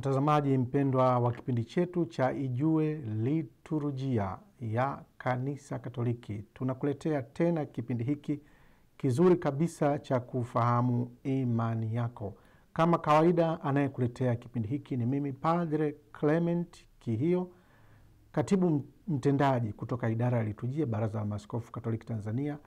Mtazamaji mpendwa wa kipindi chetu cha Ijue Liturujia ya Kanisa Katoliki, tunakuletea tena kipindi hiki kizuri kabisa cha kufahamu imani yako. Kama kawaida, anayekuletea kipindi hiki ni mimi Padre Clement Kihio, katibu mtendaji kutoka idara ya liturujia Baraza la Maaskofu Katoliki Tanzania,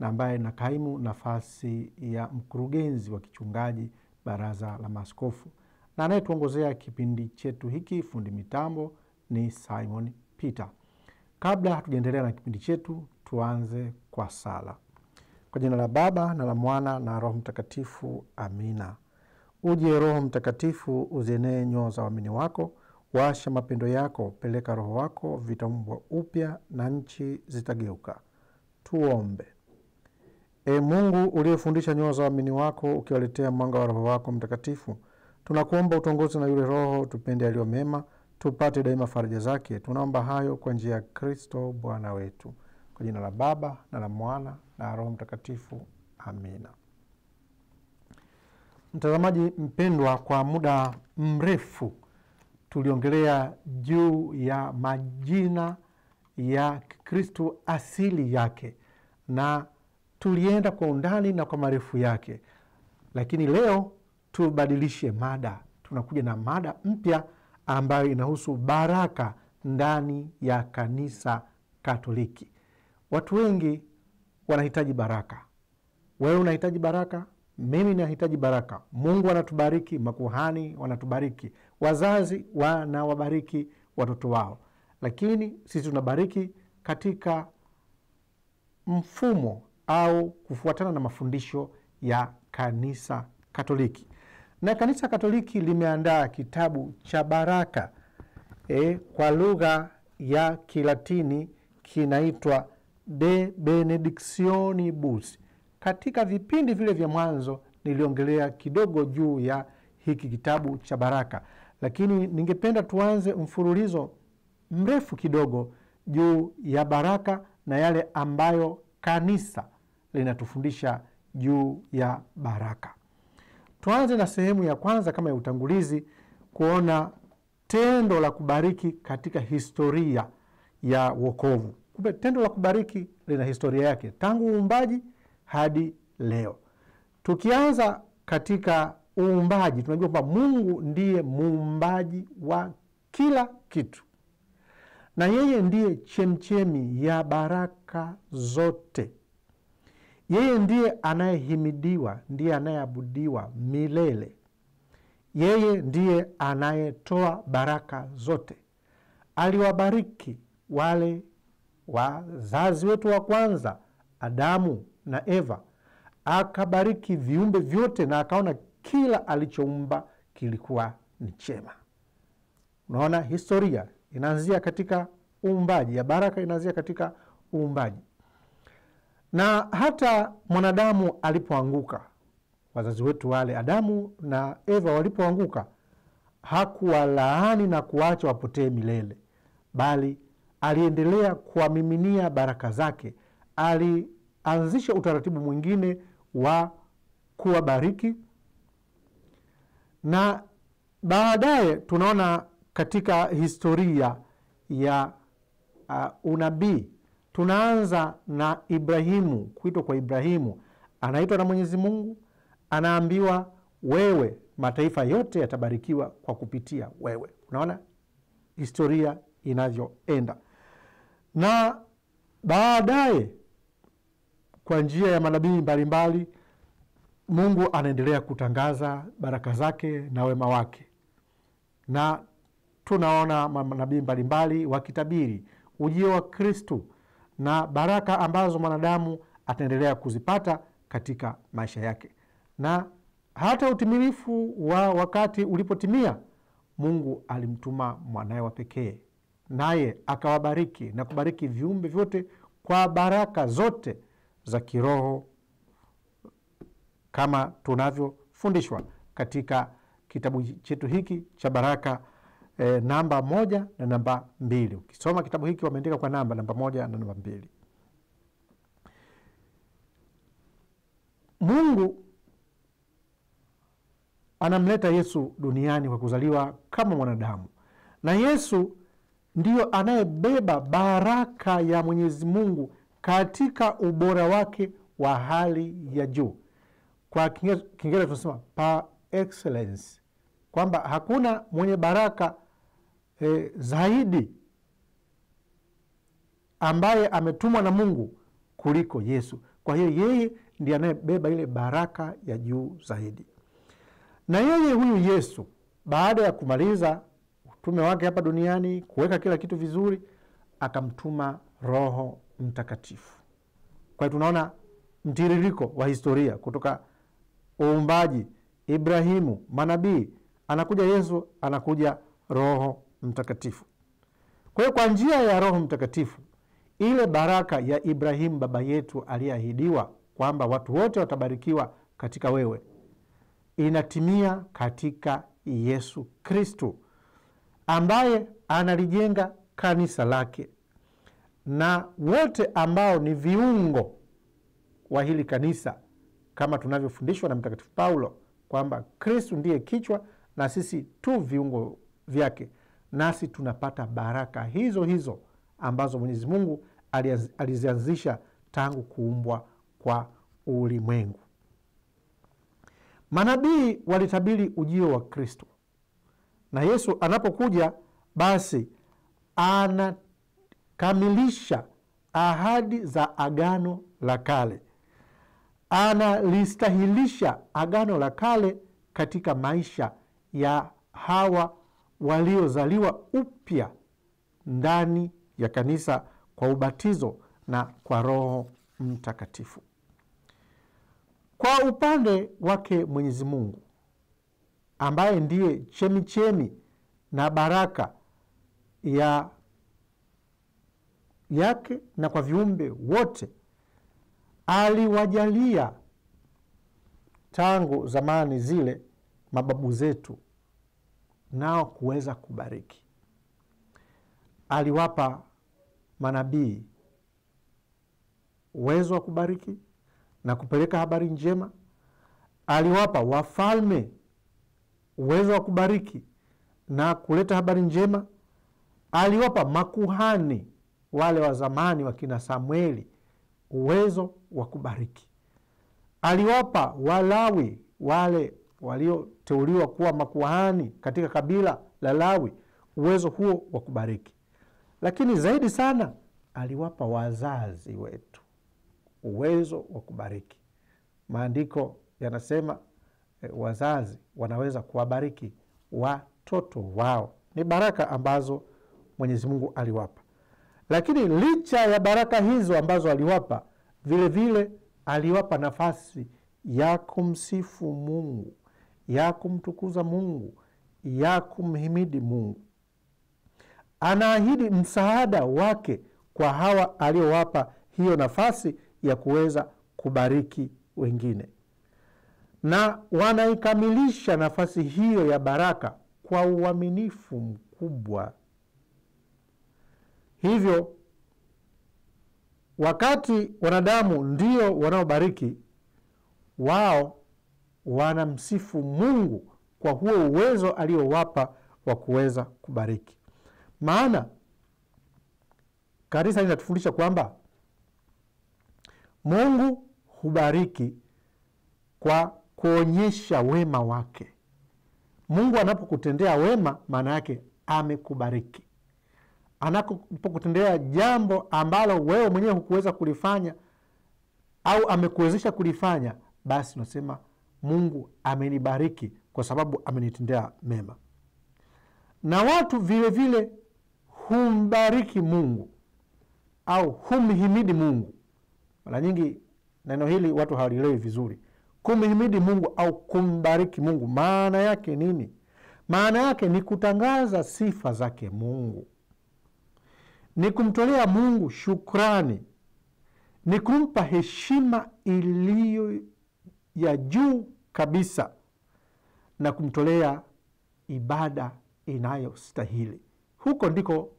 na ambaye nakaimu nafasi ya mkurugenzi wa kichungaji Baraza la Maaskofu. Na anayetuongozea kipindi chetu hiki, fundi mitambo, ni Simon Peter. Kabla hatujaendelea na kipindi chetu, tuanze kwa sala. Kwa jina la Baba na la Mwana na Roho Mtakatifu, amina. Uje Roho Mtakatifu, uzienee nyoyo za waamini wako, washa mapendo yako, peleka Roho wako, vitaumbwa upya na nchi zitageuka. Tuombe. Mungu uliyefundisha nyoyo za waamini wako, ukiwaletea mwanga wa Roho wako Mtakatifu, tunakuomba utongoze na yule Roho tupende yaliyo mema, tupate daima faraja zake. Tunaomba hayo kwa njia ya Kristo Bwana wetu. Kwa jina la Baba na la Mwana na Roho Mtakatifu, amina. Mtazamaji mpendwa, kwa muda mrefu tuliongelea juu ya majina ya Kristo asili yake, na tulienda kwa undani na kwa marefu yake. Lakini leo tubadilishe mada. Tunakuja na mada mpya ambayo inahusu baraka ndani ya Kanisa Katoliki. Watu wengi wanahitaji baraka. Wewe unahitaji baraka, mimi nahitaji baraka. Mungu anatubariki, makuhani wanatubariki, wazazi wanawabariki watoto wao. Lakini sisi tunabariki katika mfumo au kufuatana na mafundisho ya Kanisa Katoliki. Na Kanisa Katoliki limeandaa kitabu cha baraka kwa lugha ya Kilatini, kinaitwa De Benedictionibus. Katika vipindi vile vya mwanzo niliongelea kidogo juu ya hiki kitabu cha baraka, lakini ningependa tuanze mfululizo mrefu kidogo juu ya baraka na yale ambayo kanisa linatufundisha juu ya baraka. Tuanze na sehemu ya kwanza kama ya utangulizi, kuona tendo la kubariki katika historia ya wokovu. Kumbe tendo la kubariki lina historia yake tangu uumbaji hadi leo. Tukianza katika uumbaji, tunajua kwamba Mungu ndiye muumbaji wa kila kitu, na yeye ndiye chemchemi ya baraka zote. Yeye ndiye anayehimidiwa, ndiye anayeabudiwa milele. Yeye ndiye anayetoa baraka zote. Aliwabariki wale wazazi wetu wa kwanza, Adamu na Eva. Akabariki viumbe vyote na akaona kila alichoumba kilikuwa ni chema. Unaona, historia inaanzia katika uumbaji, ya baraka inaanzia katika uumbaji. Na hata mwanadamu alipoanguka, wazazi wetu wale Adamu na Eva walipoanguka, hakuwalaani na kuacha wapotee milele, bali aliendelea kuwamiminia baraka zake. Alianzisha utaratibu mwingine wa kuwabariki, na baadaye tunaona katika historia ya unabii, tunaanza na Ibrahimu. Kuitwa kwa Ibrahimu, anaitwa na Mwenyezi Mungu, anaambiwa wewe, mataifa yote yatabarikiwa kwa kupitia wewe. Unaona historia inavyoenda. Na baadaye kwa njia ya manabii mbalimbali, Mungu anaendelea kutangaza baraka zake na wema wake. Na tunaona manabii mbalimbali wakitabiri ujio wa Kristo na baraka ambazo mwanadamu ataendelea kuzipata katika maisha yake. Na hata utimilifu wa wakati ulipotimia, Mungu alimtuma mwanae wa pekee, naye akawabariki na kubariki viumbe vyote kwa baraka zote za kiroho, kama tunavyofundishwa katika kitabu chetu hiki cha baraka, namba 1 na namba 2. Ukisoma kitabu hiki wameandika kwa namba 1 na namba 2. Mungu anamleta Yesu duniani kwa kuzaliwa kama mwanadamu, na Yesu ndiyo anayebeba baraka ya Mwenyezi Mungu katika ubora wake wa hali ya juu. Kwa Kiingereza tunasema par excellence, kwamba hakuna mwenye baraka zaidi ambaye ametumwa na Mungu kuliko Yesu. Kwa hiyo yeye ndiye anayebeba ile baraka ya juu zaidi. Na yeye huyu Yesu, baada ya kumaliza utume wake hapa duniani, kuweka kila kitu vizuri, akamtuma Roho Mtakatifu. Kwa hiyo tunaona mtiririko wa historia kutoka uumbaji, Ibrahimu, manabii, anakuja Yesu, anakuja Roho Mtakatifu. Kwa hiyo kwa njia ya Roho Mtakatifu, ile baraka ya Ibrahimu baba yetu aliyeahidiwa kwamba watu wote watabarikiwa katika wewe, inatimia katika Yesu Kristo, ambaye analijenga kanisa lake, na wote ambao ni viungo wa hili kanisa, kama tunavyofundishwa na Mtakatifu Paulo kwamba Kristo ndiye kichwa na sisi tu viungo vyake, nasi tunapata baraka hizo hizo ambazo Mwenyezi Mungu alizianzisha tangu kuumbwa kwa ulimwengu. Manabii walitabiri ujio wa Kristo, na Yesu anapokuja basi anakamilisha ahadi za Agano la Kale, analistahilisha Agano la Kale katika maisha ya hawa waliozaliwa upya ndani ya kanisa kwa ubatizo na kwa Roho Mtakatifu. Kwa upande wake Mwenyezi Mungu, ambaye ndiye chemichemi na baraka yake na kwa viumbe wote, aliwajalia tangu zamani zile mababu zetu nao kuweza kubariki. Aliwapa manabii uwezo wa kubariki na kupeleka habari njema. Aliwapa wafalme uwezo wa kubariki na kuleta habari njema. Aliwapa makuhani wale wa zamani wakina Samueli uwezo wa kubariki. Aliwapa Walawi wale walioteuliwa kuwa makuhani katika kabila la Lawi uwezo huo wa kubariki. Lakini zaidi sana aliwapa wazazi wetu uwezo wa kubariki. Maandiko yanasema wazazi wanaweza kuwabariki watoto wao. Ni baraka ambazo Mwenyezi Mungu aliwapa. Lakini licha ya baraka hizo ambazo aliwapa, vile vile aliwapa nafasi ya kumsifu Mungu, ya kumtukuza Mungu, ya kumhimidi Mungu. Anaahidi msaada wake kwa hawa aliowapa hiyo nafasi ya kuweza kubariki wengine, na wanaikamilisha nafasi hiyo ya baraka kwa uaminifu mkubwa. Hivyo wakati wanadamu ndio wanaobariki, wao wanamsifu Mungu kwa huo uwezo aliowapa wa kuweza kubariki. Maana kanisa linatufundisha kwamba Mungu hubariki kwa kuonyesha wema wake. Mungu anapokutendea wema, maana yake amekubariki. Anapokutendea jambo ambalo wewe mwenyewe hukuweza kulifanya au amekuwezesha kulifanya, basi unasema Mungu amenibariki kwa sababu amenitendea mema. Na watu vile vile humbariki Mungu au humhimidi Mungu. Mara nyingi neno hili watu hawalielewi vizuri. Kumhimidi Mungu au kumbariki Mungu, maana yake nini? Maana yake ni kutangaza sifa zake Mungu, ni kumtolea Mungu shukrani, ni kumpa heshima iliyo ya juu kabisa, na kumtolea ibada inayostahili. Huko ndiko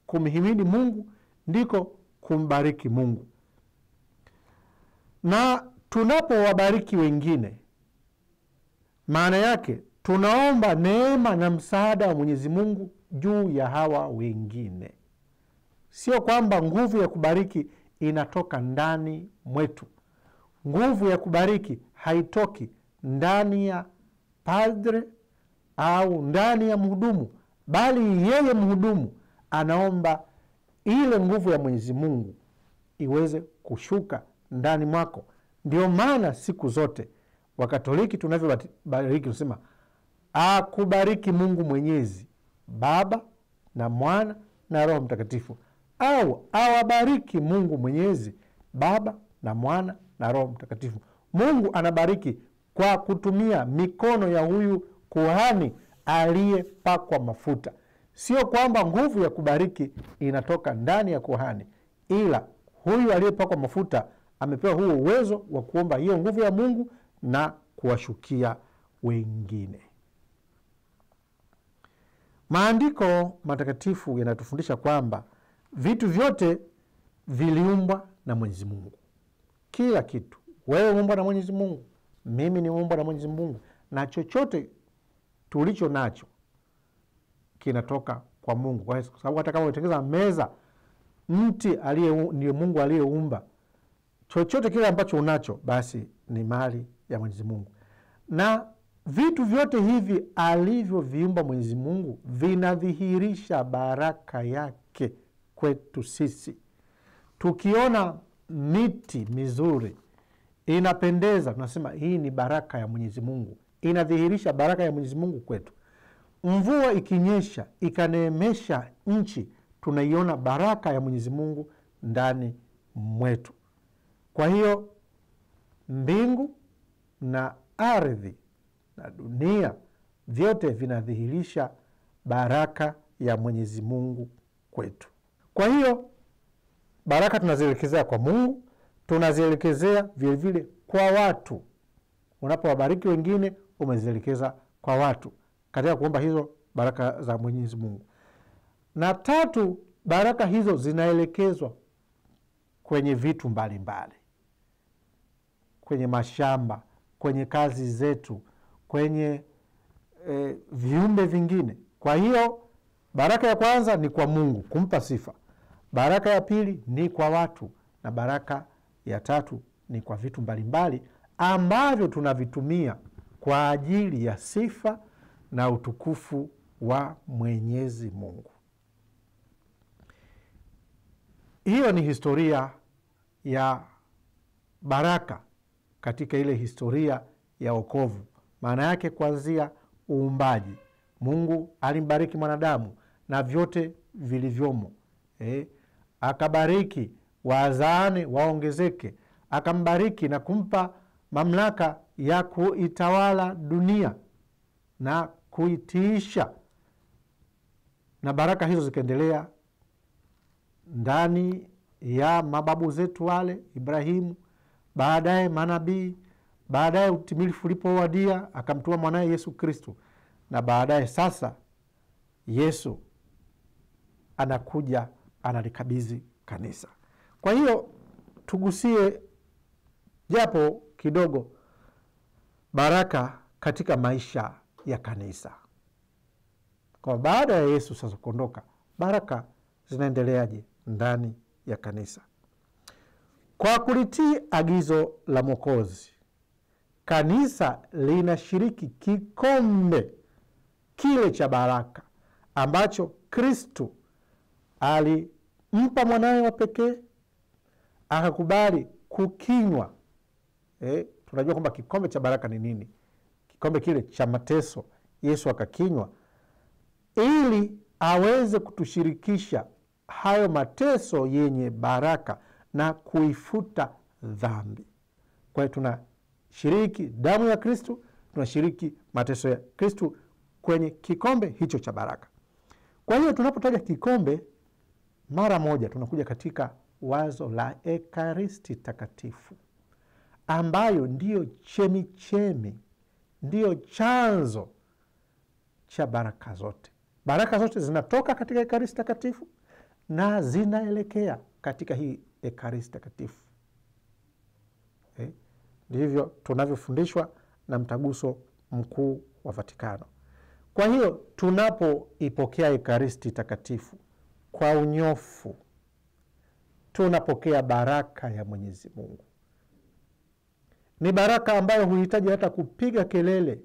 kumhimidi Mungu, ndiko kumbariki Mungu. Na tunapowabariki wengine, maana yake tunaomba neema na msaada wa Mwenyezi Mungu juu ya hawa wengine. Sio kwamba nguvu ya kubariki inatoka ndani mwetu. Nguvu ya kubariki haitoki ndani ya padre au ndani ya mhudumu, bali yeye mhudumu anaomba ile nguvu ya Mwenyezi Mungu iweze kushuka ndani mwako. Ndio maana siku zote Wakatoliki tunavyobariki tunasema akubariki Mungu Mwenyezi, Baba na Mwana na Roho Mtakatifu, au awabariki Mungu Mwenyezi, Baba na Mwana na Roho Mtakatifu. Mungu anabariki kwa kutumia mikono ya huyu kuhani aliyepakwa mafuta. Sio kwamba nguvu ya kubariki inatoka ndani ya kuhani, ila huyu aliyepakwa mafuta amepewa huo uwezo wa kuomba hiyo nguvu ya Mungu na kuwashukia wengine. Maandiko matakatifu yanatufundisha kwamba vitu vyote viliumbwa na Mwenyezi Mungu. Kila kitu. Wewe umeumbwa na Mwenyezi Mungu, mimi ni umeumbwa na Mwenyezi Mungu, na chochote tulicho nacho kinatoka kwa Mungu. Kwa sababu hata kama unatengeneza meza, mti ni Mungu aliyeumba. Chochote kile ambacho unacho basi ni mali ya Mwenyezi Mungu. Na vitu vyote hivi alivyoviumba Mwenyezi Mungu vinadhihirisha baraka yake kwetu sisi. Tukiona miti mizuri inapendeza, tunasema hii ni baraka ya Mwenyezi Mungu, inadhihirisha baraka ya Mwenyezi Mungu kwetu. Mvua ikinyesha ikaneemesha nchi, tunaiona baraka ya Mwenyezi Mungu ndani mwetu. Kwa hiyo mbingu na ardhi na dunia vyote vinadhihirisha baraka ya Mwenyezi Mungu kwetu. Kwa hiyo baraka tunazielekezea kwa Mungu, tunazielekezea vile vile kwa watu. Unapowabariki wengine umezielekeza kwa watu katika kuomba hizo baraka za Mwenyezi Mungu. Na tatu, baraka hizo zinaelekezwa kwenye vitu mbalimbali, kwenye mashamba, kwenye kazi zetu, kwenye viumbe vingine. Kwa hiyo baraka ya kwanza ni kwa Mungu, kumpa sifa. Baraka ya pili ni kwa watu, na baraka ya tatu ni kwa vitu mbalimbali ambavyo tunavitumia kwa ajili ya sifa na utukufu wa Mwenyezi Mungu. Hiyo ni historia ya baraka katika ile historia ya wokovu. Maana yake kuanzia uumbaji, Mungu alimbariki mwanadamu na vyote vilivyomo. Akabariki wazaane waongezeke, akambariki na kumpa mamlaka ya kuitawala dunia na kuitiisha. Na baraka hizo zikaendelea ndani ya mababu zetu wale Ibrahimu, baadaye manabii, baadaye utimilifu ulipowadia akamtuma mwanae Yesu Kristo, na baadaye sasa Yesu anakuja analikabidhi kanisa. Kwa hiyo tugusie japo kidogo baraka katika maisha ya kanisa. Kwa baada ya Yesu sasa kuondoka, baraka zinaendeleaje ndani ya kanisa? Kwa kulitii agizo la Mwokozi, kanisa linashiriki kikombe kile cha baraka ambacho Kristo alimpa mwanawe wa pekee, akakubali kukinywa. Tunajua kwamba kikombe cha baraka ni nini? Kikombe kile cha mateso Yesu akakinywa ili aweze kutushirikisha hayo mateso yenye baraka na kuifuta dhambi. Kwa hiyo tunashiriki damu ya Kristo, tunashiriki mateso ya Kristo kwenye kikombe hicho cha baraka. Kwa hiyo tunapotaja kikombe, mara moja tunakuja katika wazo la Ekaristi Takatifu, ambayo ndiyo chemichemi, ndiyo chanzo cha baraka zote. Baraka zote zinatoka katika Ekaristi Takatifu na zinaelekea katika hii Ekaristi Takatifu. Ndivyo tunavyofundishwa na Mtaguso Mkuu wa Vatikano. Kwa hiyo tunapoipokea Ekaristi Takatifu kwa unyofu, tunapokea baraka ya Mwenyezi Mungu. Ni baraka ambayo huhitaji hata kupiga kelele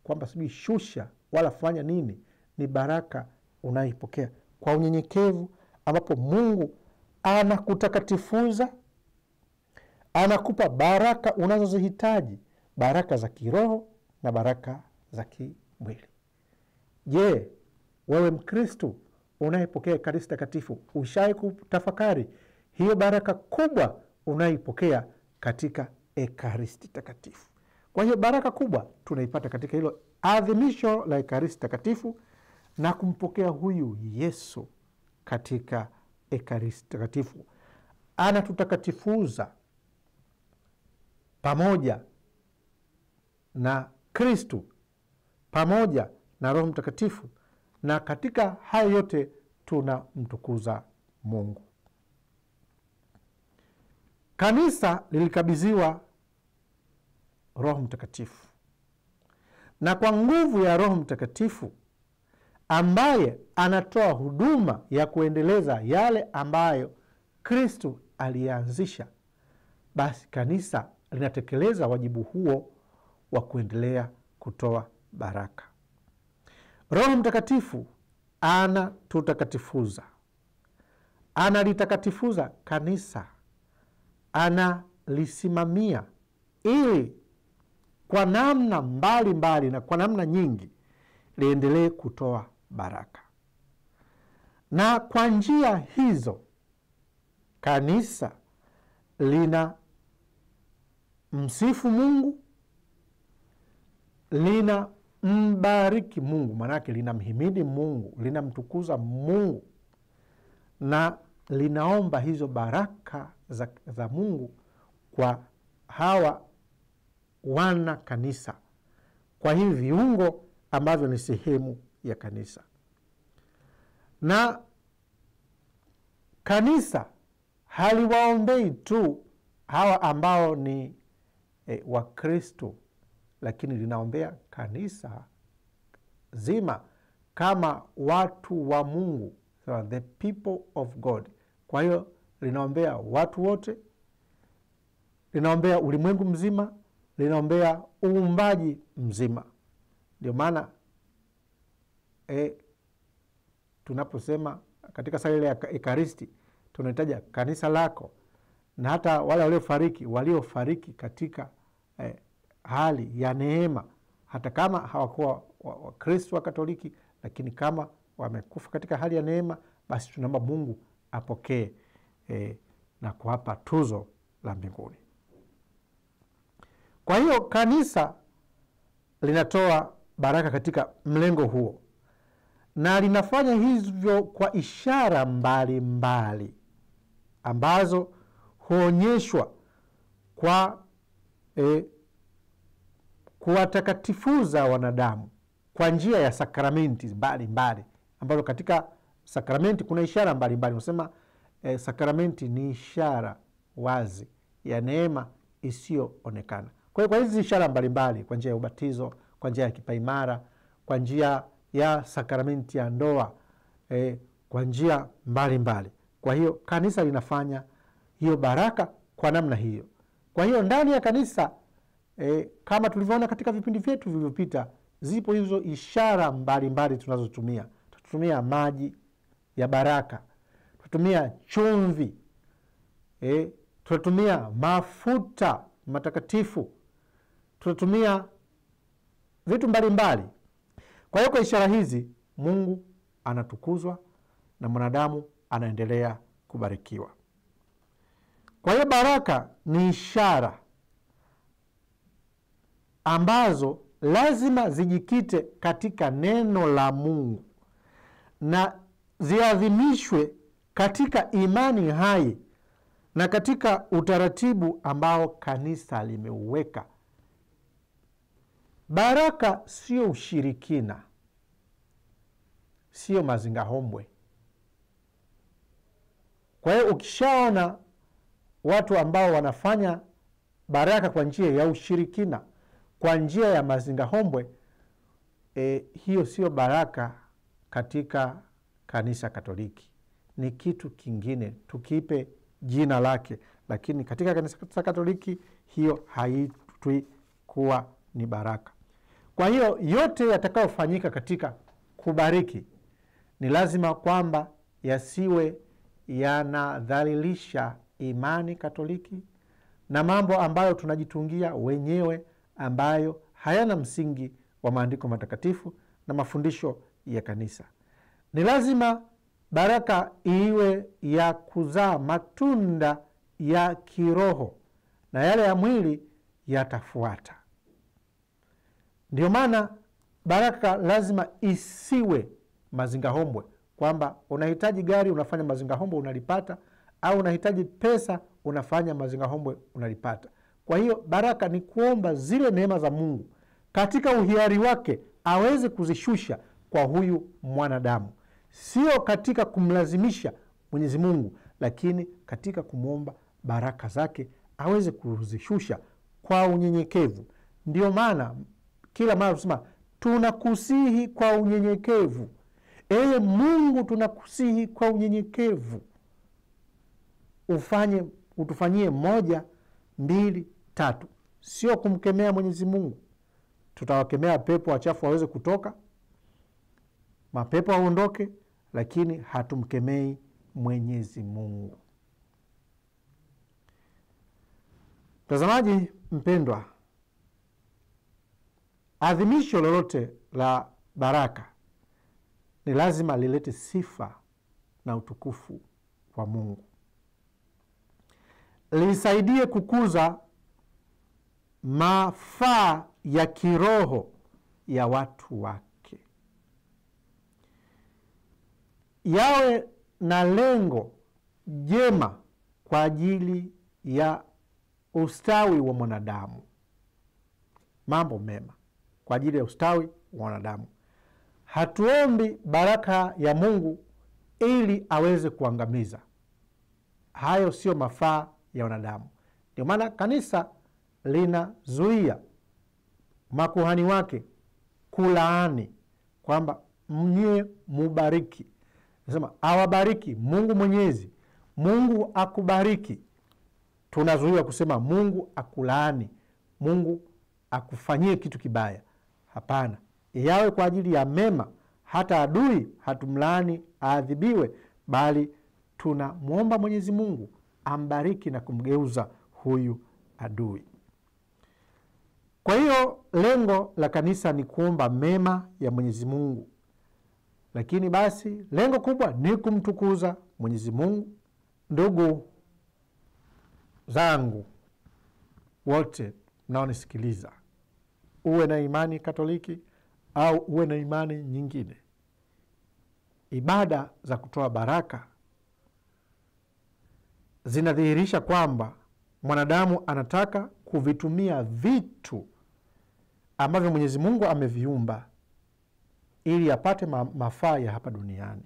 kwamba sijui shusha wala fanya nini. Ni baraka unaipokea kwa unyenyekevu, ambapo Mungu anakutakatifuza, anakupa baraka unazozihitaji, baraka za kiroho na baraka za kimwili. Je, wewe Mkristo unayepokea Ekaristi Takatifu, ushawahi kutafakari hiyo baraka kubwa unaipokea katika Ekaristi Takatifu? Kwa hiyo baraka kubwa tunaipata katika hilo adhimisho la Ekaristi Takatifu na kumpokea huyu Yesu katika Ekaristi Takatifu. Anatutakatifuza pamoja na Kristo, pamoja na Roho Mtakatifu, na katika hayo yote tunamtukuza Mungu. Kanisa lilikabidhiwa Roho Mtakatifu, na kwa nguvu ya Roho Mtakatifu ambaye anatoa huduma ya kuendeleza yale ambayo Kristo alianzisha, basi kanisa linatekeleza wajibu huo wa kuendelea kutoa baraka. Roho Mtakatifu anatutakatifuza, analitakatifuza kanisa, analisimamia ili kwa namna mbalimbali na kwa namna nyingi liendelee kutoa baraka. Na kwa njia hizo kanisa lina msifu Mungu, lina mbariki Mungu, manake lina mhimidi Mungu, lina mtukuza Mungu, na linaomba hizo baraka za Mungu kwa hawa wana kanisa, kwa hivi viungo ambavyo ni sehemu ya kanisa. Na kanisa haliwaombei tu hawa ambao ni Wakristo, lakini linaombea kanisa zima kama watu wa Mungu, so the people of God. Kwa hiyo linaombea watu wote, linaombea ulimwengu mzima, linaombea uumbaji mzima. Ndio maana tunaposema katika sala ya Ekaristi tunahitaja kanisa lako, na hata wale waliofariki katika hali ya neema, hata kama hawakuwa Wakristo wa Katoliki, lakini kama wamekufa katika hali ya neema, basi tunaomba Mungu apokee na kuwapa tuzo la mbinguni. Kwa hiyo kanisa linatoa baraka katika mlengo huo, na linafanya hivyo kwa ishara mbalimbali ambazo huonyeshwa kwa kuwatakatifuza wanadamu kwa njia ya sakramenti mbalimbali, ambazo katika sakramenti kuna ishara mbalimbali. Unasema sakramenti ni ishara wazi ya neema isiyoonekana. Kwa hiyo kwa hizi ishara mbalimbali, kwa njia ya ubatizo, kwa njia ya kipaimara, kwa njia ya sakramenti ya ndoa, kwa njia mbalimbali. Kwa hiyo kanisa linafanya hiyo baraka kwa namna hiyo. Kwa hiyo ndani ya kanisa kama tulivyoona katika vipindi vyetu vilivyopita, zipo hizo ishara mbalimbali tunazotumia. Tutumia maji ya baraka, tutumia chumvi, tunatumia mafuta matakatifu, tunatumia vitu mbalimbali. Kwa hiyo kwa ishara hizi Mungu anatukuzwa na mwanadamu anaendelea kubarikiwa. Kwa hiyo baraka ni ishara ambazo lazima zijikite katika neno la Mungu na ziadhimishwe katika imani hai na katika utaratibu ambao kanisa limeuweka. Baraka sio ushirikina, sio mazingaombwe. Kwa hiyo ukishaona watu ambao wanafanya baraka kwa njia ya ushirikina, kwa njia ya mazingaombwe, hiyo sio baraka katika kanisa Katoliki. Ni kitu kingine, tukipe jina lake, lakini katika kanisa Katoliki hiyo haitwi kuwa ni baraka. Kwa hiyo yote yatakayofanyika katika kubariki ni lazima kwamba yasiwe yanadhalilisha imani Katoliki na mambo ambayo tunajitungia wenyewe, ambayo hayana msingi wa maandiko matakatifu na mafundisho ya kanisa. Ni lazima baraka iwe ya kuzaa matunda ya kiroho, na yale ya mwili yatafuata. Ndio maana baraka lazima isiwe mazingaombwe, kwamba unahitaji gari unafanya mazingaombwe unalipata, au unahitaji pesa unafanya mazingaombwe unalipata. Kwa hiyo baraka ni kuomba zile neema za Mungu katika uhiari wake aweze kuzishusha kwa huyu mwanadamu, sio katika kumlazimisha Mwenyezi Mungu, lakini katika kumwomba baraka zake aweze kuzishusha kwa unyenyekevu. Ndio maana kila mara tunasema tunakusihi kwa unyenyekevu. Ewe Mungu, tunakusihi kwa unyenyekevu utufanyie 1, 2, 3. Sio kumkemea Mwenyezi Mungu. Tutawakemea pepo wachafu waweze kutoka, mapepo waondoke, lakini hatumkemei Mwenyezi Mungu. Mtazamaji mpendwa, adhimisho lolote la baraka ni lazima lilete sifa na utukufu kwa Mungu, lisaidie kukuza mafaa ya kiroho ya watu wake, yawe na lengo jema kwa ajili ya ustawi wa mwanadamu, mambo mema kwa ajili ya ustawi wa mwanadamu. Hatuombi baraka ya Mungu ili aweze kuangamiza. Hayo sio mafaa ya wanadamu. Ndio maana kanisa linazuia makuhani wake kulaani, kwamba mnye mubariki. Nasema awabariki Mungu Mwenyezi, Mungu akubariki. Tunazuia kusema Mungu akulaani, Mungu akufanyie kitu kibaya. Hapana, yawe kwa ajili ya mema. Hata adui hatumlaani aadhibiwe, bali tunamwomba Mwenyezi Mungu ambariki na kumgeuza huyu adui. Kwa hiyo lengo la kanisa ni kuomba mema ya Mwenyezi Mungu, lakini basi lengo kubwa ni kumtukuza Mwenyezi Mungu. Ndugu zangu wote mnaonisikiliza, uwe na imani Katoliki au uwe na imani nyingine, ibada za kutoa baraka zinadhihirisha kwamba mwanadamu anataka kuvitumia vitu ambavyo Mwenyezi Mungu ameviumba ili apate mafaa ya hapa duniani,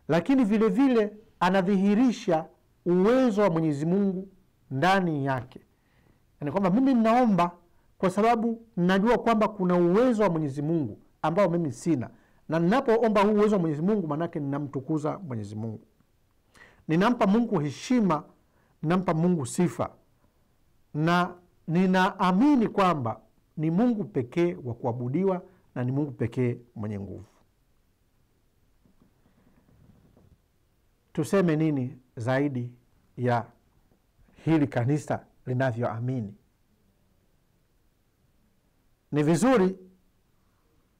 lakini vile vile anadhihirisha uwezo wa Mwenyezi Mungu ndani yake. Yaani kwamba mimi ninaomba kwa sababu najua kwamba kuna uwezo wa Mwenyezi Mungu ambao mimi sina, na ninapoomba huu uwezo wa Mwenyezi Mungu manake ninamtukuza Mwenyezi Mungu, ninampa Mungu heshima, ninampa Mungu sifa, na ninaamini kwamba ni Mungu pekee wa kuabudiwa na ni Mungu pekee mwenye nguvu. Tuseme nini zaidi ya hili kanisa linavyoamini? Ni vizuri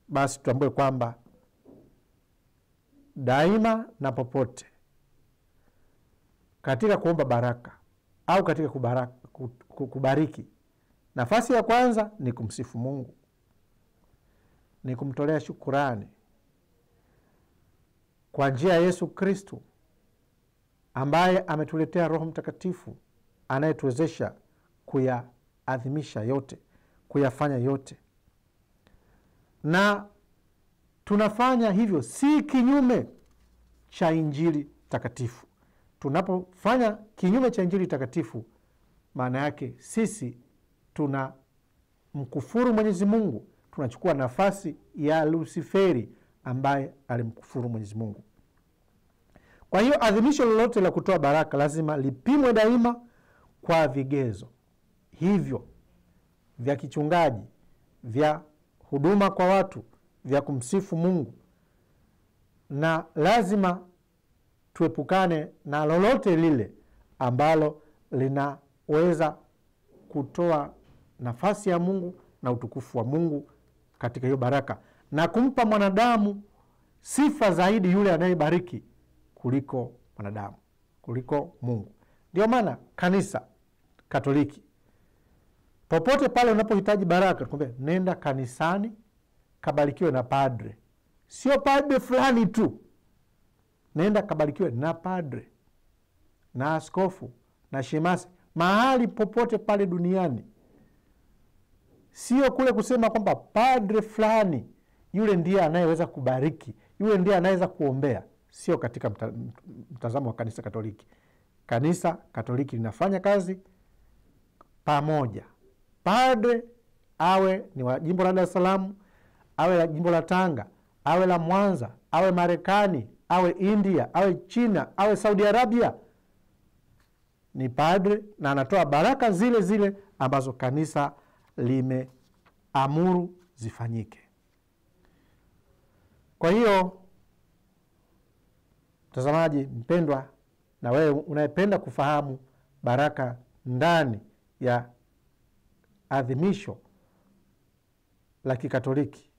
basi tutambue kwamba daima na popote katika kuomba baraka au katika kubariki, nafasi ya kwanza ni kumsifu Mungu, ni kumtolea shukurani kwa njia ya Yesu Kristo ambaye ametuletea Roho Mtakatifu anayetuwezesha kuyaadhimisha yote, kuyafanya yote. Na tunafanya hivyo si kinyume cha Injili takatifu. Tunapofanya kinyume cha Injili takatifu, maana yake sisi mkufuru Mwenyezi Mungu, tunachukua nafasi ya Lusiferi ambaye alimkufuru Mwenyezi Mungu. Kwa hiyo adhimisho lolote la kutoa baraka lazima lipimwe daima kwa vigezo hivyo vya kichungaji, vya huduma kwa watu, vya kumsifu Mungu, na lazima tuepukane na lolote lile ambalo linaweza kutoa nafasi ya Mungu na utukufu wa Mungu katika hiyo baraka, na kumpa mwanadamu sifa zaidi yule anayebariki kuliko mwanadamu, kuliko Mungu. Ndio maana kanisa Katoliki, popote pale unapohitaji baraka, tukwambia nenda kanisani kabarikiwe na padre. Sio padre fulani tu, nenda kabarikiwe na padre, na askofu, na shemasi, mahali popote pale duniani. Sio kule kusema kwamba padre fulani yule ndiye anayeweza kubariki, yule ndiye anayeweza kuombea. Sio katika mtazamo wa kanisa Katoliki. Kanisa Katoliki linafanya kazi pamoja. Padre awe ni wa jimbo la Dar es Salaam, awe la jimbo la Tanga, awe la Mwanza, awe Marekani, awe India, awe China, awe Saudi Arabia, ni padre na anatoa baraka zile zile ambazo kanisa limeamuru zifanyike. Kwa hiyo mtazamaji mpendwa, na wewe unayependa kufahamu baraka ndani ya adhimisho la Kikatoliki,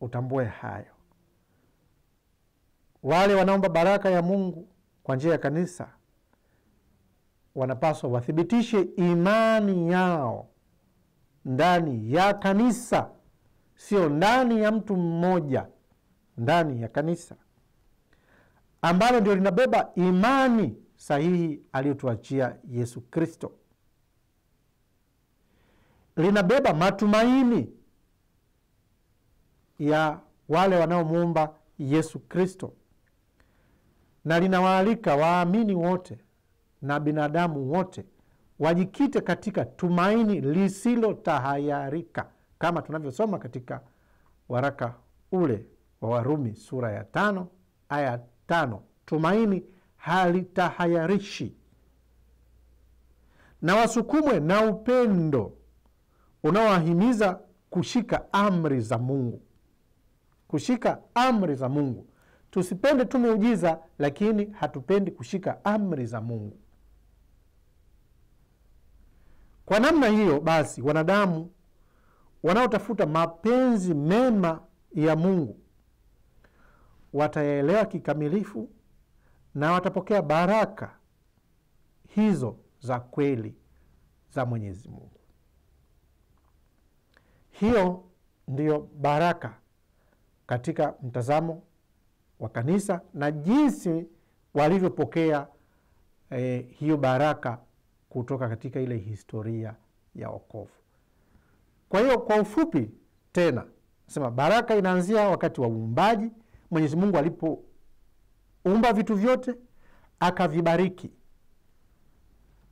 utambue hayo. Wale wanaomba baraka ya Mungu kwa njia ya kanisa wanapaswa wathibitishe imani yao ndani ya kanisa, sio ndani ya mtu mmoja, ndani ya kanisa ambalo ndio linabeba imani sahihi aliyotuachia Yesu Kristo. Linabeba matumaini ya wale wanaomuomba Yesu Kristo, na linawaalika waamini wote na binadamu wote wajikite katika tumaini lisilo tahayarika, kama tunavyosoma katika waraka ule wa Warumi sura ya 5 aya 5. Tumaini halitahayarishi, na wasukumwe na upendo unaowahimiza kushika amri za Mungu. Kushika amri za Mungu. Tusipende tu miujiza, lakini hatupendi kushika amri za Mungu. Kwa namna hiyo basi, wanadamu wanaotafuta mapenzi mema ya Mungu watayaelewa kikamilifu na watapokea baraka hizo za kweli za Mwenyezi Mungu. Hiyo ndiyo baraka katika mtazamo wa kanisa na jinsi walivyopokea hiyo baraka kutoka katika ile historia ya wokovu. Kwa hiyo kwa ufupi tena nasema baraka inaanzia wakati wa uumbaji. Mwenyezi Mungu alipoumba vitu vyote akavibariki,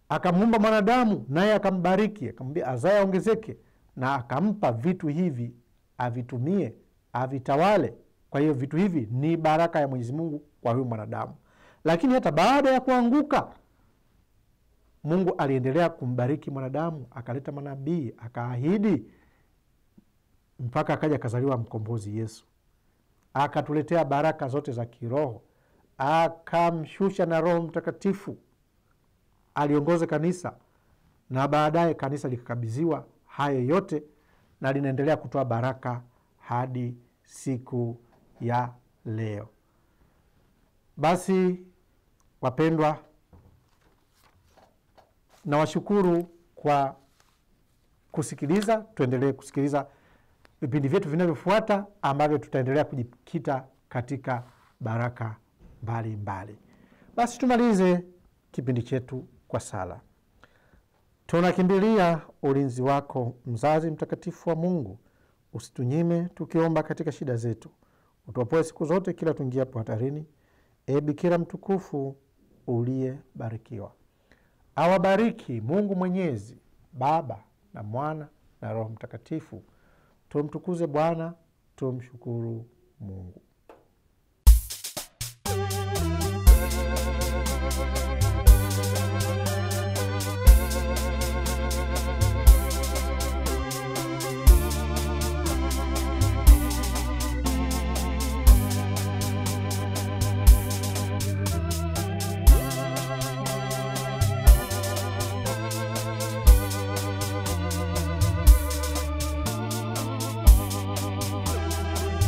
akamuumba mwanadamu naye akambariki, akamwambia azae ongezeke, na akampa vitu hivi avitumie, avitawale. Kwa hiyo vitu hivi ni baraka ya Mwenyezi Mungu kwa huyu mwanadamu. Lakini hata baada ya kuanguka, Mungu aliendelea kumbariki mwanadamu, akaleta manabii, akaahidi, mpaka akaja kazaliwa mkombozi Yesu. Akatuletea baraka zote za kiroho, akamshusha na Roho Mtakatifu, aliongoza kanisa, na baadaye kanisa likakabidhiwa hayo yote, na linaendelea kutoa baraka hadi siku ya leo. Basi wapendwa, na washukuru kwa kusikiliza. Tuendelee kusikiliza vipindi vyetu vinavyofuata ambavyo tutaendelea kujikita katika baraka mbalimbali. Basi tumalize kipindi chetu kwa sala. Tunakimbilia ulinzi wako, mzazi mtakatifu wa Mungu. Usitunyime tukiomba katika shida zetu. Utuopoe siku zote kila tuingiapo hatarini. Ee Bikira mtukufu uliyebarikiwa. Awabariki Mungu Mwenyezi, Baba na Mwana na Roho Mtakatifu. Tumtukuze Bwana, tumshukuru Mungu.